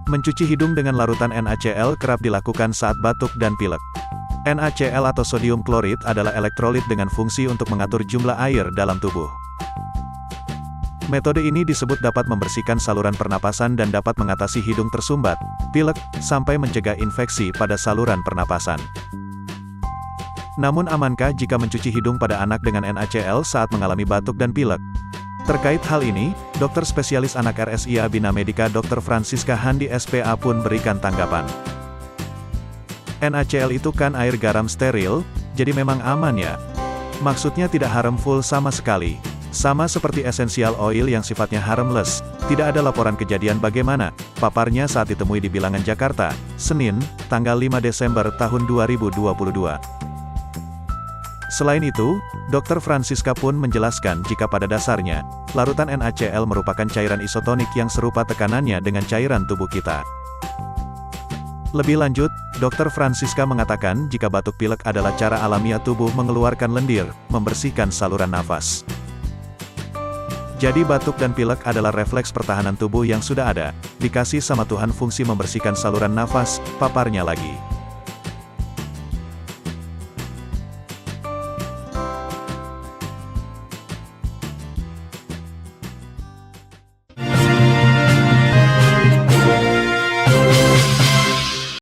Mencuci hidung dengan larutan NaCl kerap dilakukan saat batuk dan pilek. NaCl atau sodium klorid adalah elektrolit dengan fungsi untuk mengatur jumlah air dalam tubuh. Metode ini disebut dapat membersihkan saluran pernapasan dan dapat mengatasi hidung tersumbat, pilek, sampai mencegah infeksi pada saluran pernapasan. Namun amankah jika mencuci hidung pada anak dengan NaCl saat mengalami batuk dan pilek? Terkait hal ini, dokter spesialis anak RSIA Bina Medica Dr. Francisca Handi SPA pun berikan tanggapan. NaCl itu kan air garam steril, jadi memang aman ya. Maksudnya tidak harmful sama sekali. Sama seperti essential oil yang sifatnya harmless, tidak ada laporan kejadian bagaimana, paparnya saat ditemui di Bilangan Jakarta, Senin, tanggal 5 Desember tahun 2022. Selain itu, Dr. Francisca pun menjelaskan jika pada dasarnya, larutan NaCl merupakan cairan isotonik yang serupa tekanannya dengan cairan tubuh kita. Lebih lanjut, Dr. Francisca mengatakan jika batuk pilek adalah cara alamiah tubuh mengeluarkan lendir, membersihkan saluran nafas. Jadi batuk dan pilek adalah refleks pertahanan tubuh yang sudah ada, dikasih sama Tuhan fungsi membersihkan saluran nafas, paparnya lagi.